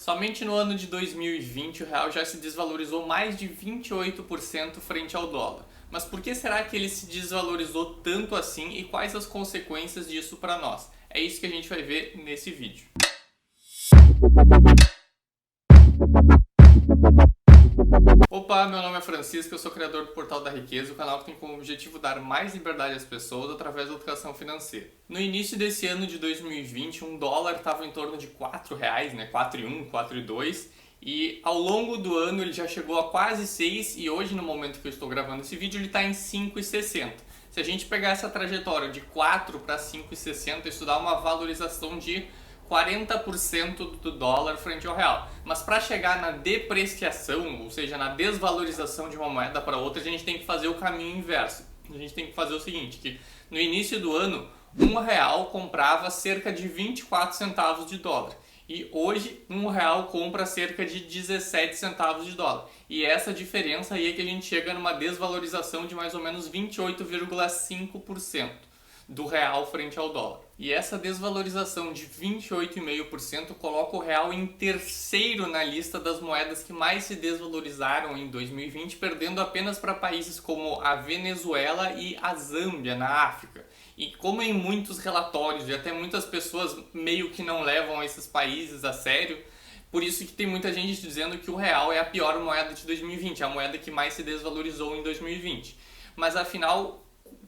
Somente no ano de 2020 o real já se desvalorizou mais de 28% frente ao dólar. Mas por que será que ele se desvalorizou tanto assim e quais as consequências disso para nós? É isso que a gente vai ver nesse vídeo. Opa, meu nome é Francisco, eu sou criador do Portal da Riqueza, o canal que tem como objetivo dar mais liberdade às pessoas através da educação financeira. No início desse ano de 2020, um dólar estava em torno de R$4, né? 4,1, 4,2, e ao longo do ano ele já chegou a quase 6 e hoje, no momento que eu estou gravando esse vídeo, ele está em 5,60. Se a gente pegar essa trajetória de 4 para 5,60, isso dá uma valorização de 40% do dólar frente ao real. Mas para chegar na depreciação, ou seja, na desvalorização de uma moeda para outra, a gente tem que fazer o caminho inverso. A gente tem que fazer o seguinte, que no início do ano, um real comprava cerca de 24 centavos de dólar. E hoje, um real compra cerca de 17 centavos de dólar. E essa diferença aí é que a gente chega numa desvalorização de mais ou menos 28,5% do real frente ao dólar. E essa desvalorização de 28,5% coloca o real em terceiro na lista das moedas que mais se desvalorizaram em 2020, perdendo apenas para países como a Venezuela e a Zâmbia, na África. E como em muitos relatórios, e até muitas pessoas meio que não levam esses países a sério, por isso que tem muita gente dizendo que o real é a pior moeda de 2020, a moeda que mais se desvalorizou em 2020. Mas afinal,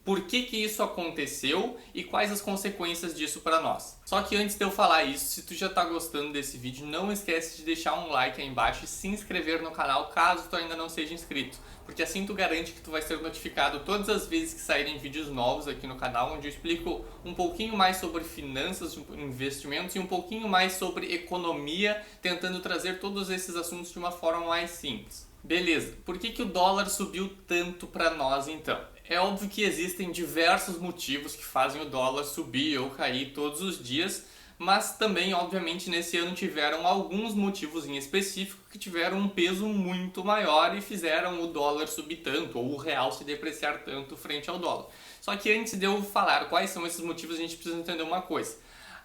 por que isso aconteceu e quais as consequências disso para nós? Só que antes de eu falar isso, se tu já está gostando desse vídeo, não esquece de deixar um like aí embaixo e se inscrever no canal caso tu ainda não seja inscrito, porque assim tu garante que tu vai ser notificado todas as vezes que saírem vídeos novos aqui no canal, onde eu explico um pouquinho mais sobre finanças, investimentos e um pouquinho mais sobre economia, tentando trazer todos esses assuntos de uma forma mais simples. Beleza, por que o dólar subiu tanto para nós então? É óbvio que existem diversos motivos que fazem o dólar subir ou cair todos os dias, mas também, obviamente, nesse ano tiveram alguns motivos em específico que tiveram um peso muito maior e fizeram o dólar subir tanto, ou o real se depreciar tanto frente ao dólar. Só que antes de eu falar quais são esses motivos, a gente precisa entender uma coisa.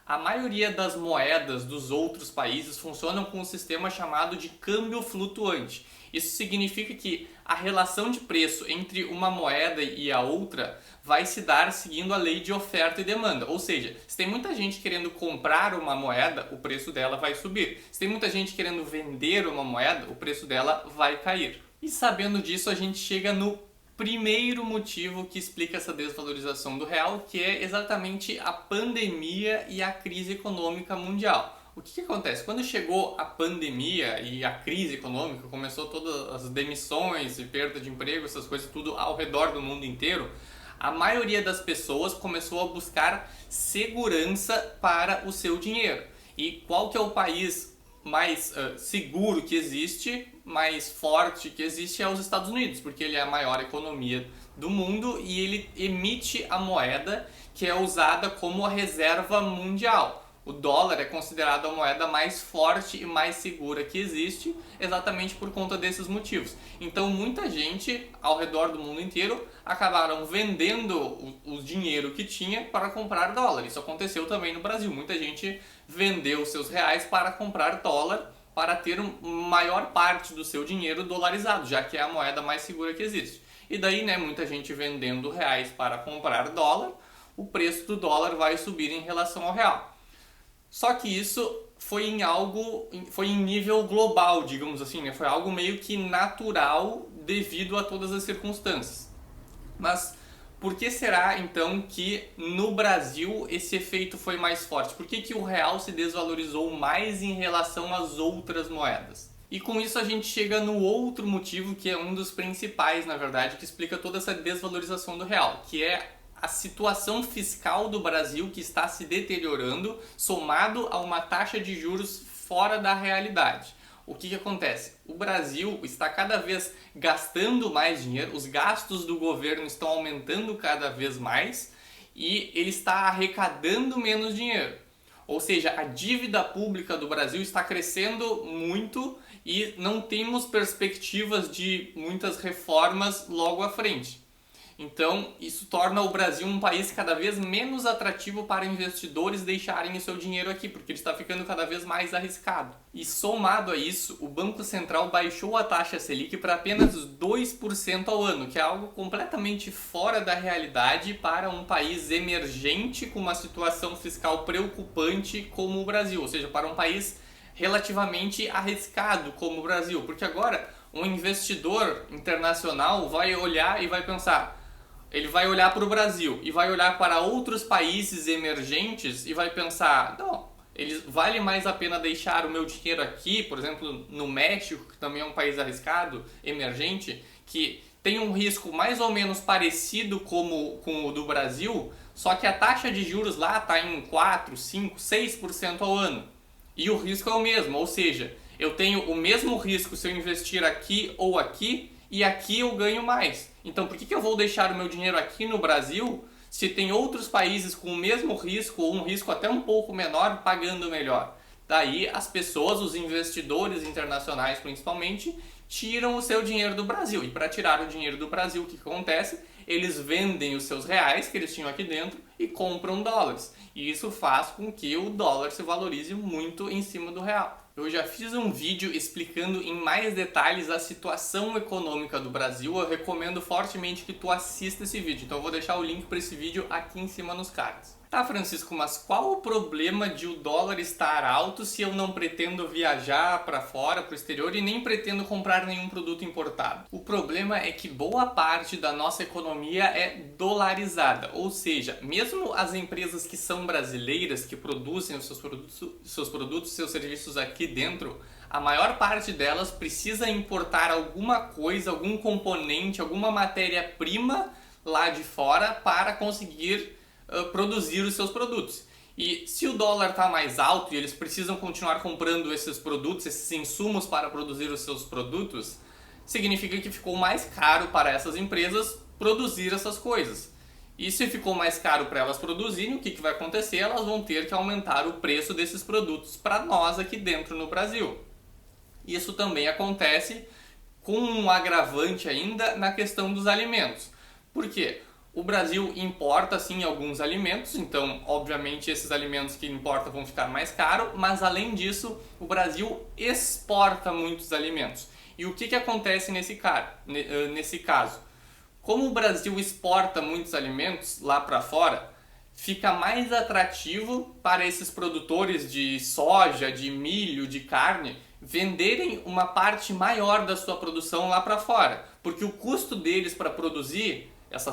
A maioria das moedas dos outros países funcionam com um sistema chamado de câmbio flutuante. Isso significa que a relação de preço entre uma moeda e a outra vai se dar seguindo a lei de oferta e demanda. Ou seja, se tem muita gente querendo comprar uma moeda, o preço dela vai subir. Se tem muita gente querendo vender uma moeda, o preço dela vai cair. E sabendo disso, a gente chega no primeiro motivo que explica essa desvalorização do real, que é exatamente a pandemia e a crise econômica mundial. O que acontece? Quando chegou a pandemia e a crise econômica, começou todas as demissões e perda de emprego, essas coisas tudo ao redor do mundo inteiro, a maioria das pessoas começou a buscar segurança para o seu dinheiro. E qual que é o país mais seguro que existe, mais forte que existe, é os Estados Unidos, porque ele é a maior economia do mundo e ele emite a moeda que é usada como a reserva mundial. O dólar é considerado a moeda mais forte e mais segura que existe, exatamente por conta desses motivos. Então muita gente ao redor do mundo inteiro acabaram vendendo o dinheiro que tinha para comprar dólar. Isso aconteceu também no Brasil. Muita gente vendeu seus reais para comprar dólar, para ter maior parte do seu dinheiro dolarizado, já que é a moeda mais segura que existe. E daí, muita gente vendendo reais para comprar dólar, o preço do dólar vai subir em relação ao real. Só que isso foi em nível global, digamos assim, Foi algo meio que natural devido a todas as circunstâncias. Mas por que será então que no Brasil esse efeito foi mais forte? Por que o real se desvalorizou mais em relação às outras moedas? E com isso a gente chega no outro motivo, que é um dos principais, na verdade, que explica toda essa desvalorização do real, que é a situação fiscal do Brasil que está se deteriorando, somado a uma taxa de juros fora da realidade. O que acontece? O Brasil está cada vez gastando mais dinheiro, os gastos do governo estão aumentando cada vez mais e ele está arrecadando menos dinheiro. Ou seja, a dívida pública do Brasil está crescendo muito e não temos perspectivas de muitas reformas logo à frente. Então, isso torna o Brasil um país cada vez menos atrativo para investidores deixarem o seu dinheiro aqui, porque ele está ficando cada vez mais arriscado. E somado a isso, o Banco Central baixou a taxa Selic para apenas 2% ao ano, que é algo completamente fora da realidade para um país emergente com uma situação fiscal preocupante como o Brasil, ou seja, para um país relativamente arriscado como o Brasil, porque agora um investidor internacional vai olhar e vai pensar, ele vai olhar para o Brasil e vai olhar para outros países emergentes e vai pensar, não, vale mais a pena deixar o meu dinheiro aqui, por exemplo, no México, que também é um país arriscado, emergente, que tem um risco mais ou menos parecido com o do Brasil, só que a taxa de juros lá está em 4, 5, 6% ao ano. E o risco é o mesmo, ou seja, eu tenho o mesmo risco se eu investir aqui ou aqui, e aqui eu ganho mais. Então por que eu vou deixar o meu dinheiro aqui no Brasil se tem outros países com o mesmo risco, ou um risco até um pouco menor, pagando melhor? Daí as pessoas, os investidores internacionais principalmente, tiram o seu dinheiro do Brasil. E para tirar o dinheiro do Brasil, o que acontece? Eles vendem os seus reais que eles tinham aqui dentro e compram dólares. E isso faz com que o dólar se valorize muito em cima do real. Eu já fiz um vídeo explicando em mais detalhes a situação econômica do Brasil. Eu recomendo fortemente que tu assista esse vídeo. Então eu vou deixar o link para esse vídeo aqui em cima nos cards. Tá, Francisco, mas qual o problema de o dólar estar alto se eu não pretendo viajar para fora, para o exterior, e nem pretendo comprar nenhum produto importado? O problema é que boa parte da nossa economia é dolarizada, ou seja, mesmo as empresas que são brasileiras, que produzem os seus produtos, seus serviços aqui dentro, a maior parte delas precisa importar alguma coisa, algum componente, alguma matéria-prima lá de fora para conseguir produzir os seus produtos. E se o dólar está mais alto e eles precisam continuar comprando esses produtos, esses insumos para produzir os seus produtos, significa que ficou mais caro para essas empresas produzir essas coisas. E se ficou mais caro para elas produzirem, o que vai acontecer? Elas vão ter que aumentar o preço desses produtos para nós aqui dentro no Brasil. Isso também acontece com um agravante ainda na questão dos alimentos. Por quê? O Brasil importa sim alguns alimentos, então obviamente esses alimentos que importa vão ficar mais caros, mas além disso o Brasil exporta muitos alimentos. E o que acontece nesse caso? Como o Brasil exporta muitos alimentos lá para fora, fica mais atrativo para esses produtores de soja, de milho, de carne, venderem uma parte maior da sua produção lá para fora, porque o custo deles para produzir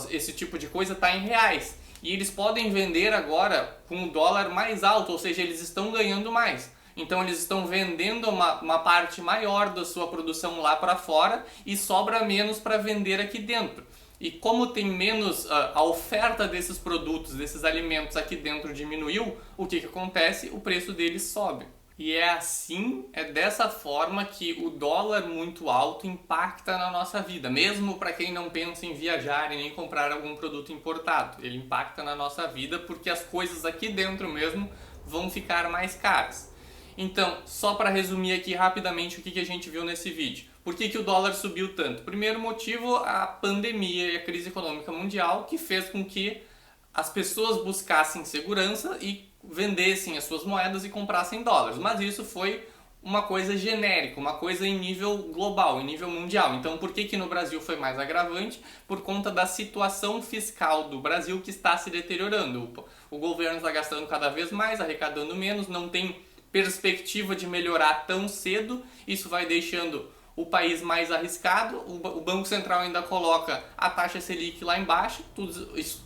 esse tipo de coisa está em reais. E eles podem vender agora com o dólar mais alto, ou seja, eles estão ganhando mais. Então eles estão vendendo uma parte maior da sua produção lá para fora e sobra menos para vender aqui dentro. E como tem menos, a oferta desses produtos, desses alimentos aqui dentro diminuiu, o que acontece? O preço deles sobe. E é dessa forma que o dólar muito alto impacta na nossa vida, mesmo para quem não pensa em viajar e nem comprar algum produto importado. Ele impacta na nossa vida porque as coisas aqui dentro mesmo vão ficar mais caras. Então, só para resumir aqui rapidamente o que a gente viu nesse vídeo. Por que o dólar subiu tanto? Primeiro motivo, a pandemia e a crise econômica mundial, que fez com que as pessoas buscassem segurança e vendessem as suas moedas e comprassem dólares. Mas isso foi uma coisa genérica, uma coisa em nível global, em nível mundial. Então por que no Brasil foi mais agravante? Por conta da situação fiscal do Brasil que está se deteriorando. O governo está gastando cada vez mais, arrecadando menos, não tem perspectiva de melhorar tão cedo. Isso vai deixando o país mais arriscado. O Banco Central ainda coloca a taxa Selic lá embaixo,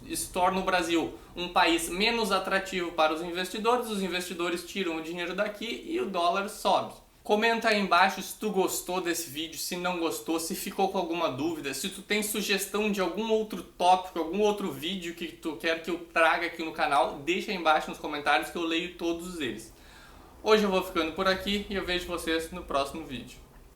isso torna o Brasil um país menos atrativo para os investidores tiram o dinheiro daqui e o dólar sobe. Comenta aí embaixo se tu gostou desse vídeo, se não gostou, se ficou com alguma dúvida, se tu tem sugestão de algum outro tópico, algum outro vídeo que tu quer que eu traga aqui no canal, deixa aí embaixo nos comentários que eu leio todos eles. Hoje eu vou ficando por aqui e eu vejo vocês no próximo vídeo.